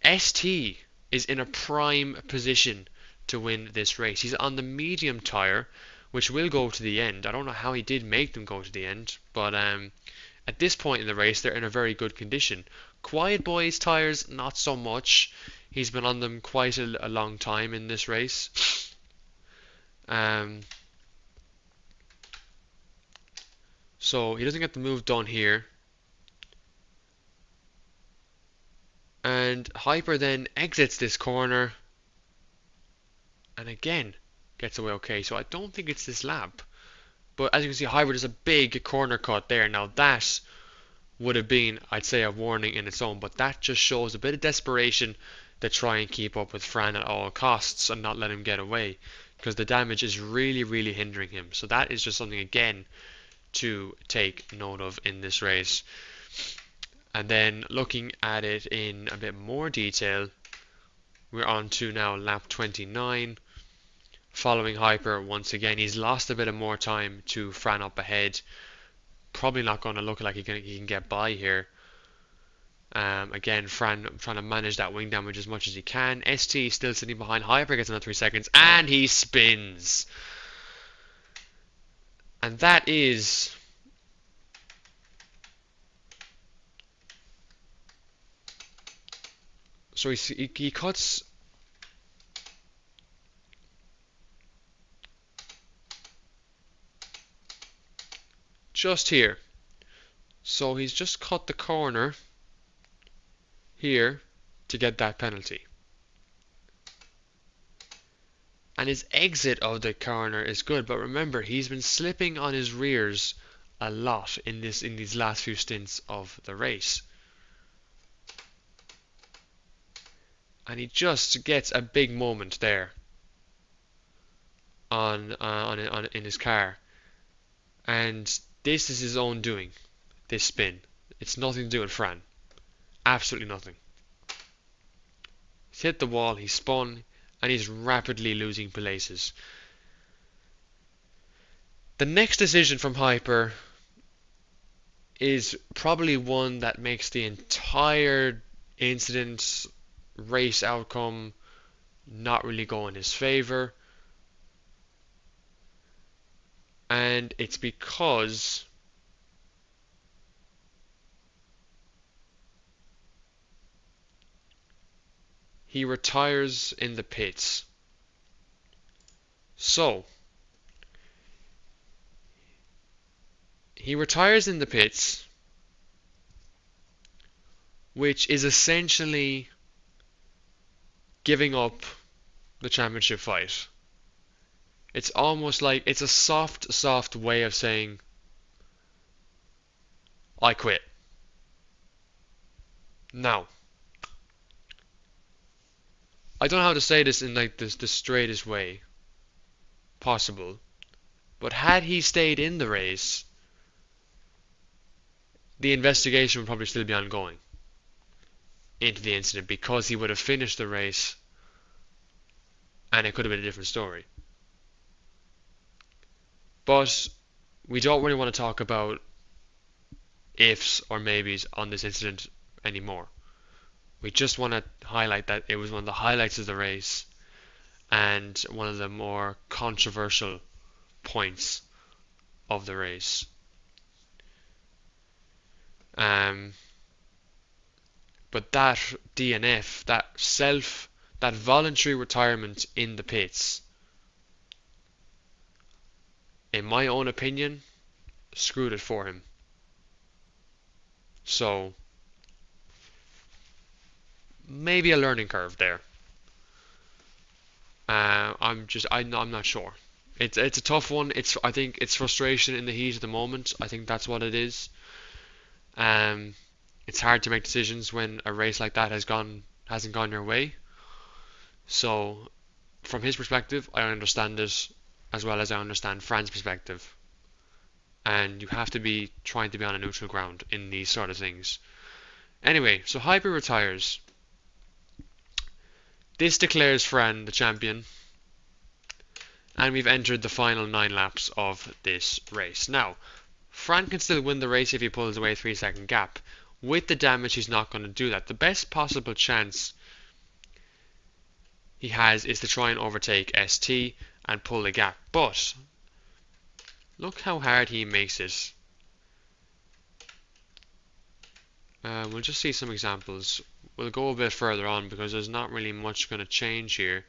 ST is in a prime position to win this race. He's on the medium tire, which will go to the end. I don't know how he did make them go to the end, but at this point in the race, they're in a very good condition. Quiet Boy's tires, not so much. He's been on them quite a long time in this race. So he doesn't get the move done here. And Hyper then exits this corner, and again gets away okay. So I don't think it's this lap. But as you can see, Hyper does a big corner cut there. Now that would have been, I'd say, a warning in its own, but that just shows a bit of desperation to try and keep up with Fran at all costs and not let him get away, because the damage is really, really hindering him. So that is just something, again, to take note of in this race. And then looking at it in a bit more detail, we're on to now lap 29. Following Hyper once again, he's lost a bit of more time to Fran up ahead. Probably not going to look like he can get by here. Again, Fran trying to manage that wing damage as much as he can. ST still sitting behind. Hyper gets another 3 seconds, and he spins. And that is so he cuts just here. So he's just cut the corner here to get that penalty. And his exit of the corner is good, but remember, he's been slipping on his rears a lot in these last few stints of the race. And he just gets a big moment there in his car. And this is his own doing, this spin. It's nothing to do with Fran. Absolutely nothing. He's hit the wall, he's spun, and he's rapidly losing places. The next decision from Hyper is probably one that makes the entire incident race outcome not really go in his favor. And it's because he retires in the pits. So he retires in the pits, which is essentially giving up the championship fight. It's almost like it's a soft way of saying, I quit. Now, I don't know how to say this in like the straightest way possible, but had he stayed in the race, the investigation would probably still be ongoing into the incident because he would have finished the race and it could have been a different story. But we don't really want to talk about ifs or maybes on this incident anymore. We just want to highlight that it was one of the highlights of the race and one of the more controversial points of the race. But that DNF, that voluntary retirement in the pits, in my own opinion, screwed it for him. So maybe a learning curve there. I'm not sure. It's a tough one. I think it's frustration in the heat of the moment. I think that's what it is. It's hard to make decisions when a race like that hasn't gone your way. So from his perspective, I understand it as well as I understand Fran's perspective. And you have to be trying to be on a neutral ground in these sort of things. Anyway, so Hyper retires. This declares Fran the champion. And we've entered the final 9 laps of this race. Now, Fran can still win the race if he pulls away a 3-second gap. With the damage, he's not going to do that. The best possible chance he has is to try and overtake ST and pull the gap. But look how hard he makes it. We'll just see some examples. We'll go a bit further on because there's not really much going to change here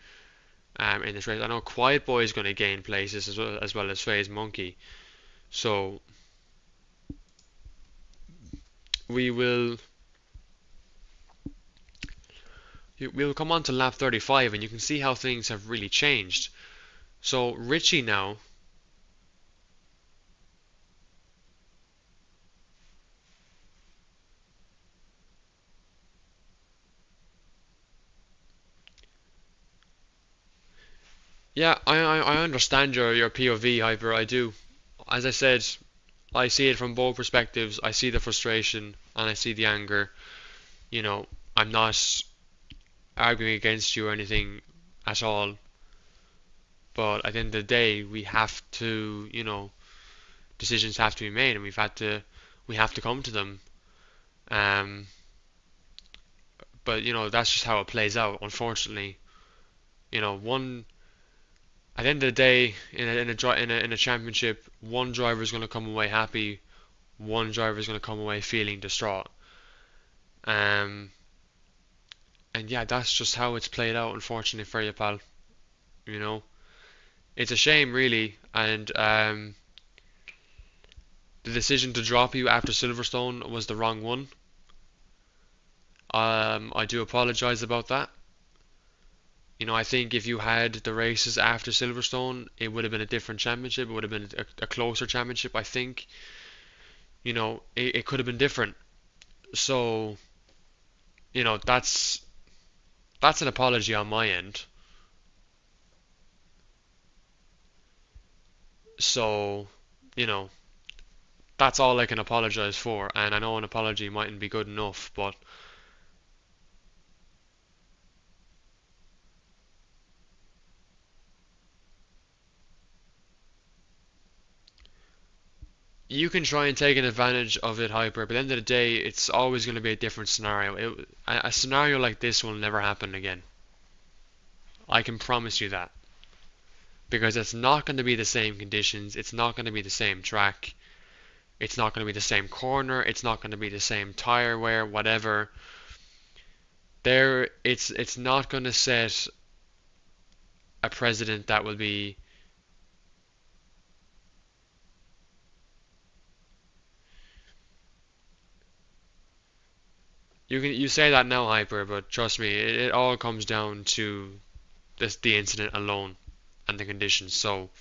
in this race. I know Quiet Boy is going to gain places as well as Phase Monkey. So we'll come on to lap 35 and you can see how things have really changed. So Richie now yeah, I understand your POV, Hyper, I do. As I said, I see it from both perspectives. I see the frustration and I see the anger. You know, I'm not arguing against you or anything at all. But at the end of the day, we have to, decisions have to be made, and we have to come to them. But that's just how it plays out. Unfortunately, at the end of the day, in a championship, one driver is going to come away happy, one driver is going to come away feeling distraught. And yeah, that's just how it's played out, unfortunately for you, pal. It's a shame, really, and the decision to drop you after Silverstone was the wrong one. I do apologise about that. I think if you had the races after Silverstone, it would have been a different championship. It would have been a closer championship, I think. It could have been different. So, that's an apology on my end. So, that's all I can apologise for. And I know an apology mightn't be good enough, but you can try and take an advantage of it, Hyper, but at the end of the day, it's always going to be a different scenario. A scenario like this will never happen again. I can promise you that. Because it's not going to be the same conditions, it's not going to be the same track, it's not going to be the same corner, it's not going to be the same tire wear, whatever. It's not going to set a precedent that will be You say that now, Hyper, but trust me, it all comes down to the incident alone and the conditions. So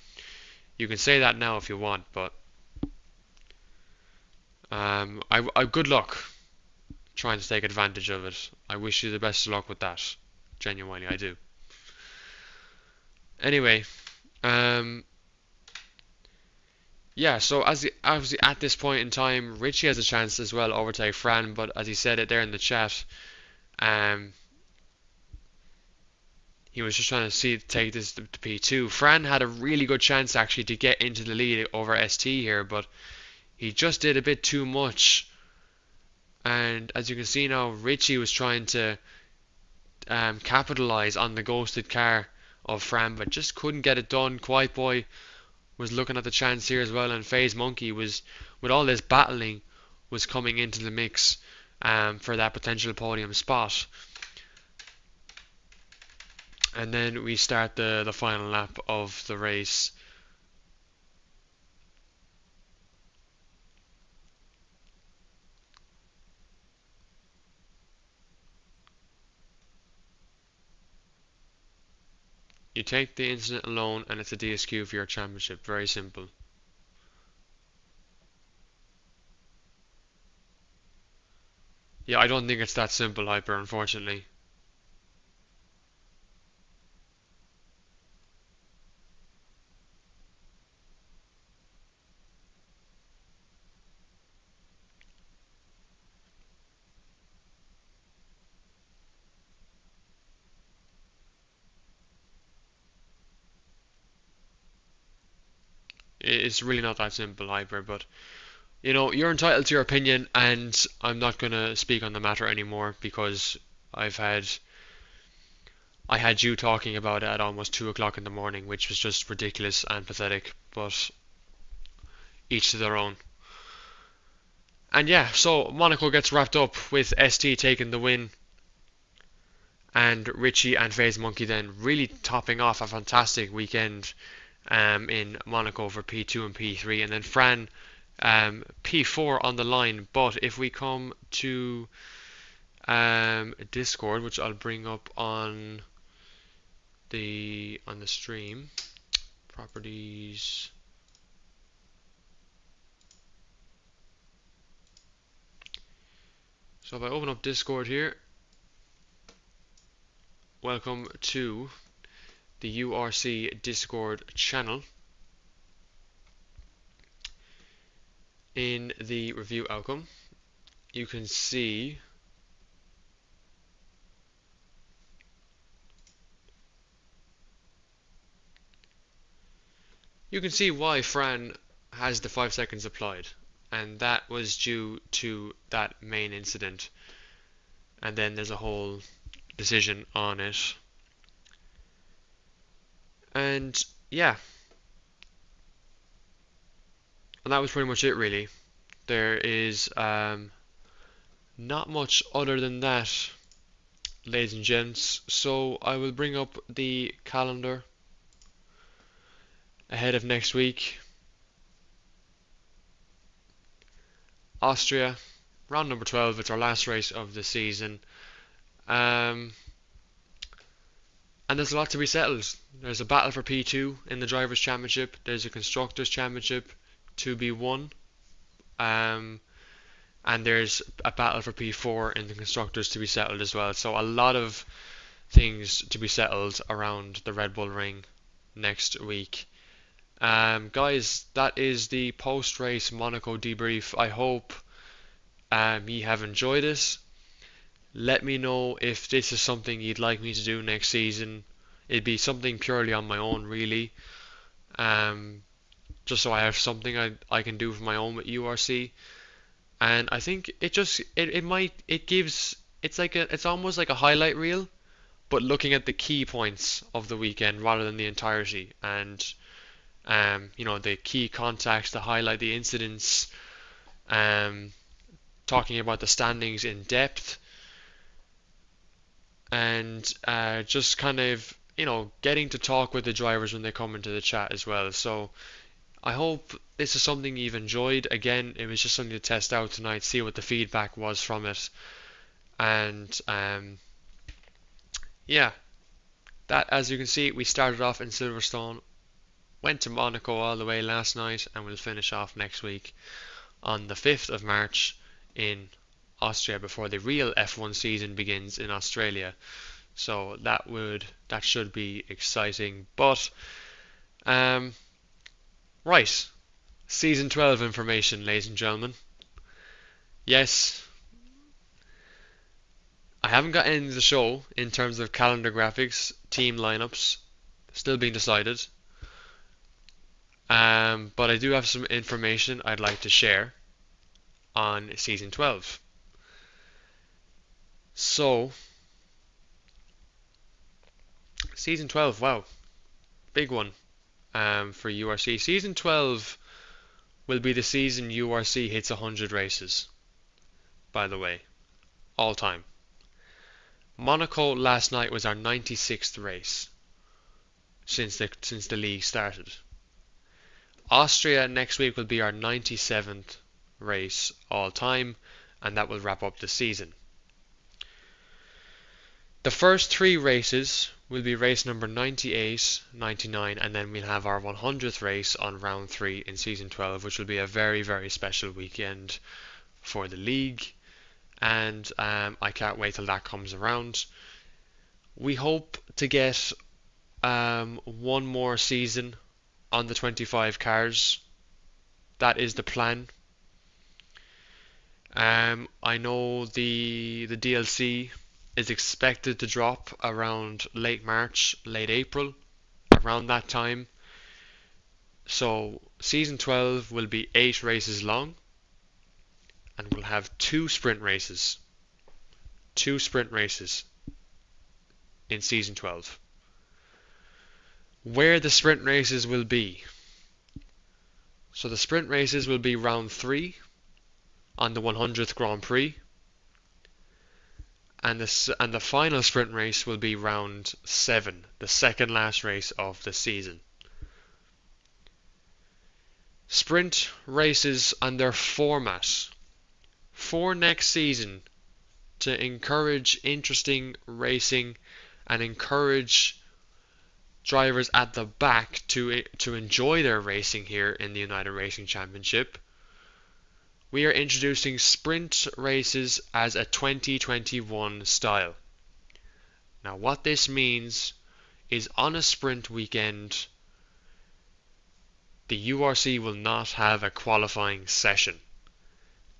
you can say that now if you want, but I good luck trying to take advantage of it. I wish you the best of luck with that. Genuinely, I do. Anyway, Yeah, so obviously at this point in time, Richie has a chance as well overtake Fran, but as he said it there in the chat, um, he was just trying to see take this to P2. Fran had a really good chance actually to get into the lead over ST here, but he just did a bit too much. And as you can see now, Richie was trying to capitalize on the ghosted car of Fran, but just couldn't get it done. Quiet Boy was looking at the chance here as well, and FaZe Monkey was, with all this battling, was coming into the mix for that potential podium spot. And then we start the final lap of the race. You take the incident alone and it's a DSQ for your championship. Very simple. Yeah, I don't think it's that simple, Hyper, unfortunately. It's really not that simple, Hyper, but you know, you're entitled to your opinion, and I'm not gonna speak on the matter anymore because I've had I had you talking about it at almost 2 o'clock in the morning, which was just ridiculous and pathetic, but each to their own. And yeah, so Monaco gets wrapped up with ST taking the win, and Richie and FaZe Monkey then really topping off a fantastic weekend in Monaco for P2 and P3, and then Fran P4 on the line. But if we come to Discord, which I'll bring up on the stream, properties. So if I open up Discord here, welcome to the URC Discord channel. In the review outcome, you can see why Fran has the 5 seconds applied, and that was due to that main incident, and then there's a whole decision on it. And yeah, and that was pretty much it really. There is not much other than that, ladies and gents. So I will bring up the calendar ahead of next week. Austria, round number 12. It's our last race of the season. And there's a lot to be settled. There's a battle for P2 in the Drivers' Championship. There's a Constructors' Championship to be won. And there's a battle for P4 in the Constructors to be settled as well. So a lot of things to be settled around the Red Bull Ring next week. Guys, that is the post-race Monaco debrief. I hope you have enjoyed it. Let me know if this is something you'd like me to do next season. It'd be something purely on my own, really. Just so I have something I can do for my own with URC. And I think it's almost like a highlight reel, but looking at the key points of the weekend rather than the entirety. And you know, the key contacts to highlight the incidents, talking about the standings in depth, and just kind of, you know, getting to talk with the drivers when they come into the chat as well. So I hope this is something you've enjoyed. Again, it was just something to test out tonight, see what the feedback was from it. And yeah, that, as you can see, we started off in Silverstone, went to Monaco all the way last night, and we'll finish off next week on the 5th of March in Austria before the real F1 season begins in Australia. So that should be exciting. But right, Season 12 information, ladies and gentlemen. Yes, I haven't got any of the show in terms of calendar graphics, team lineups, still being decided. But I do have some information I'd like to share on Season 12. So, Season 12, wow, big one for URC. Season 12 will be the season URC hits 100 races, by the way, all time. Monaco last night was our 96th race since the league started. Austria next week will be our 97th race all time, and that will wrap up the season. The first 3 races will be race number 98, 99, and then we'll have our 100th race on round 3 in season 12, which will be a very, very special weekend for the league, and I can't wait till that comes around. We hope to get one more season on the 25 cars. That is the plan. I know the DLC is expected to drop around late March, late April, around that time. So season 12 will be 8 races long, and we'll have 2 sprint races. 2 sprint races in season 12. Where the sprint races will be. So the sprint races will be round 3 on the 100th Grand Prix, and the final sprint race will be round 7, the second last race of the season. Sprint races and their format for next season to encourage interesting racing and encourage drivers at the back to enjoy their racing here in the United Racing Championship. We are introducing sprint races as a 2021 style. Now what this means is on a sprint weekend, the URC will not have a qualifying session.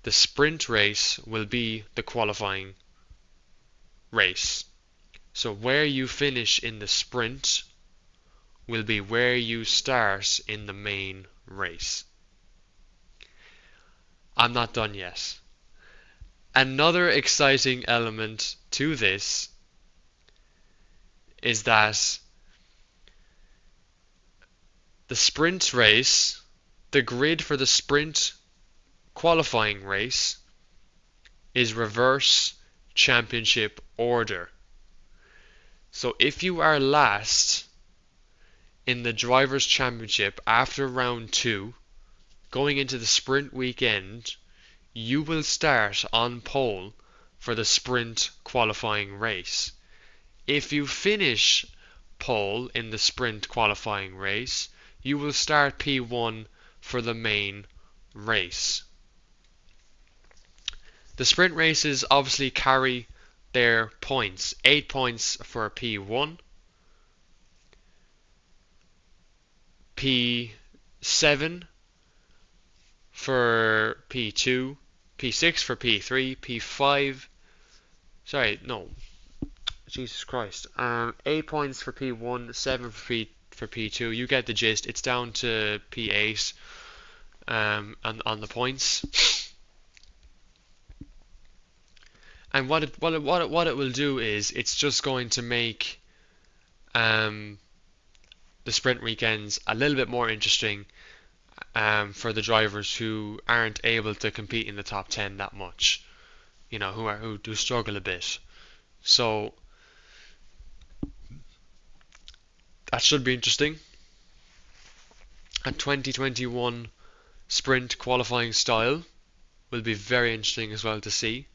The sprint race will be the qualifying race. So where you finish in the sprint will be where you start in the main race. I'm not done yet. Another exciting element to this is that the sprint race, the grid for the sprint qualifying race, is reverse championship order. So if you are last in the Drivers' Championship after round 2, going into the sprint weekend, you will start on pole for the sprint qualifying race. If you finish pole in the sprint qualifying race, you will start P1 for the main race. The sprint races obviously carry their points. 8 points for P1, P7 for P2, P6 for P3, P5, sorry, no, Jesus Christ, 8 points for P1, 7 for P2, you get the gist. It's down to P8 on the points. And what it will do is it's just going to make the sprint weekends a little bit more interesting for the drivers who aren't able to compete in the top 10 that much, you know, who do struggle a bit. So that should be interesting. A 2021 sprint qualifying style will be very interesting as well to see.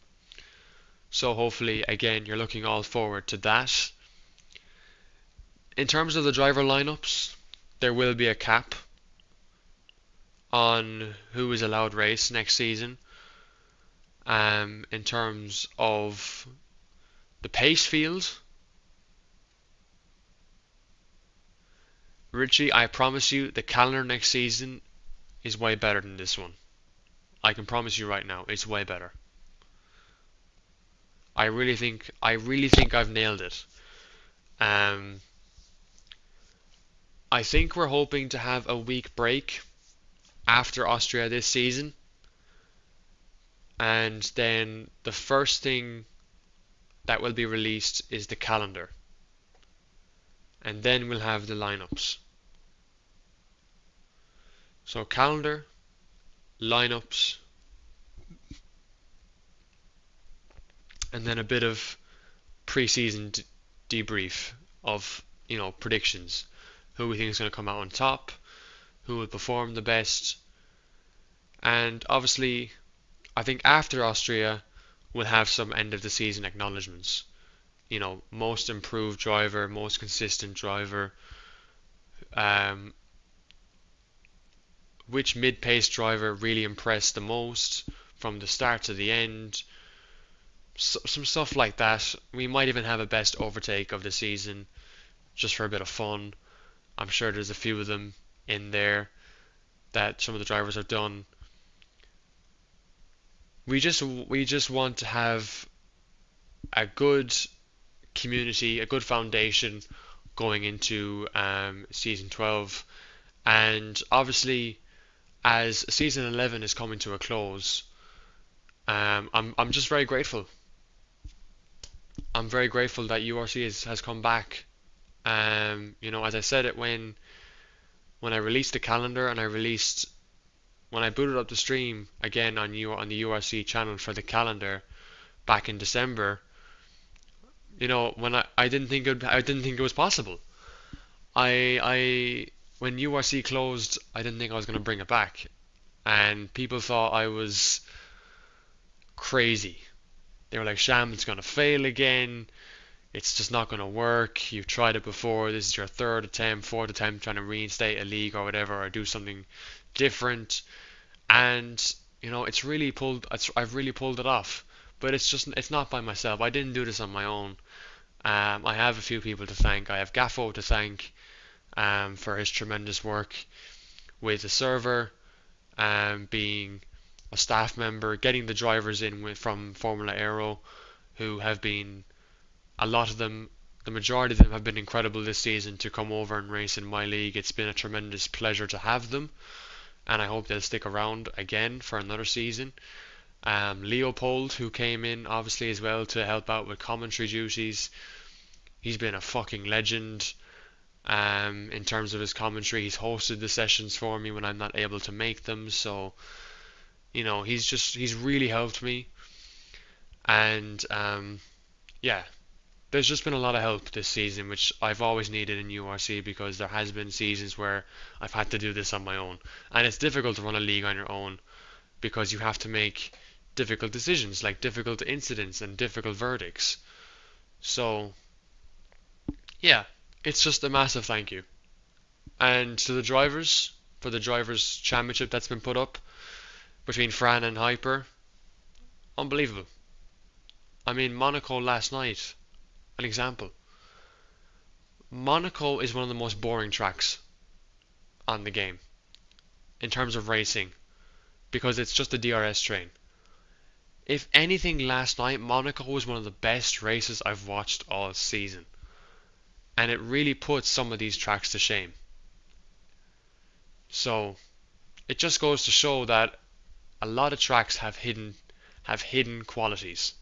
So hopefully, again, you're looking all forward to that. In terms of the driver lineups, there will be a cap on who is allowed race next season. In terms of the pace field, Richie, I promise you, the calendar next season is way better than this one. I can promise you right now, it's way better. I really think I've nailed it. Um, I think we're hoping to have a week break after Austria this season, and then the first thing that will be released is the calendar, and then we'll have the lineups. So calendar, lineups, and then a bit of pre-season debrief of, predictions. Who we think is going to come out on top, who will perform the best, and obviously, I think after Austria, we'll have some end of the season acknowledgements. Most improved driver, most consistent driver, um, which mid-pace driver really impressed the most from the start to the end. Some stuff like that. We might even have a best overtake of the season, just for a bit of fun. I'm sure there's a few of them in there that some of the drivers have done. We just want to have a good community, a good foundation going into season 12, and obviously as season 11 is coming to a close, I'm just very grateful. I'm very grateful that URC has come back. As I said it when I released the calendar, and when I booted up the stream again on the URC channel for the calendar back in December. When I didn't think it was possible. I when URC closed, I didn't think I was going to bring it back, and people thought I was crazy. They were like, "Sham, it's going to fail again. It's just not going to work. You've tried it before. This is your third attempt, fourth attempt trying to reinstate a league or whatever, or do something different." And I've really pulled it off. But it's not by myself. I didn't do this on my own. I have a few people to thank. I have Gaffo to thank for his tremendous work with the server, being a staff member, getting the drivers in from Formula Aero, who have been, a lot of them, the majority of them have been incredible this season to come over and race in my league. It's been a tremendous pleasure to have them, and I hope they'll stick around again for another season. Leopold, who came in obviously as well to help out with commentary duties. He's been a fucking legend in terms of his commentary. He's hosted the sessions for me when I'm not able to make them, so he's really helped me. And yeah, there's just been a lot of help this season, which I've always needed in URC, because there has been seasons where I've had to do this on my own, and it's difficult to run a league on your own because you have to make difficult decisions, like difficult incidents and difficult verdicts. So yeah, it's just a massive thank you. And to the drivers, for the drivers championship that's been put up between Fran and Hyper, unbelievable. I mean, Monaco last night, an example. Monaco is one of the most boring tracks on the game in terms of racing, because it's just a DRS train. If anything, last night Monaco was one of the best races I've watched all season, and it really puts some of these tracks to shame. So it just goes to show that a lot of tracks have hidden qualities.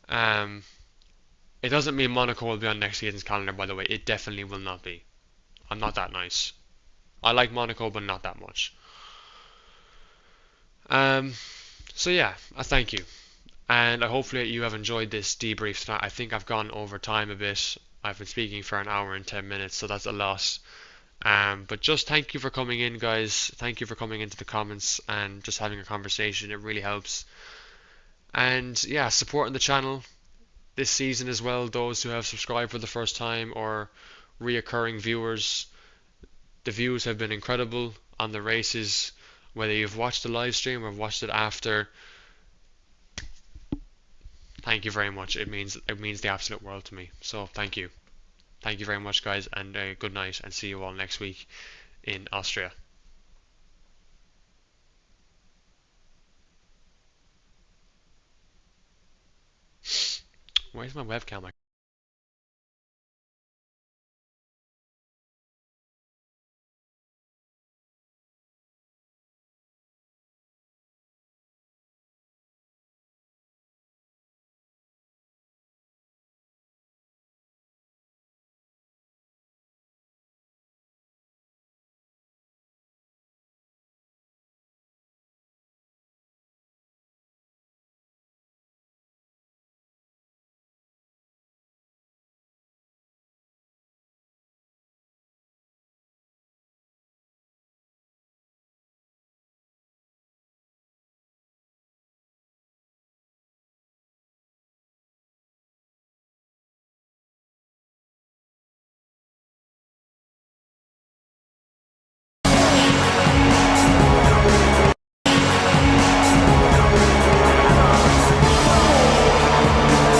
It doesn't mean Monaco will be on next season's calendar, by the way. It definitely will not be. I'm not that nice. I like Monaco, but not that much. So yeah, I thank you, and hopefully you have enjoyed this debrief tonight. I think I've gone over time a bit. I've been speaking for an hour and 10 minutes, so that's a lot. But just thank you for coming in, guys. Thank you for coming into the comments and just having a conversation. It really helps. And yeah, supporting the channel this season as well. Those who have subscribed for the first time or reoccurring viewers, the views have been incredible on the races. Whether you've watched the live stream or watched it after, thank you very much. It means the absolute world to me. So thank you very much, guys, and good night, and see you all next week in Austria. Where's my webcam?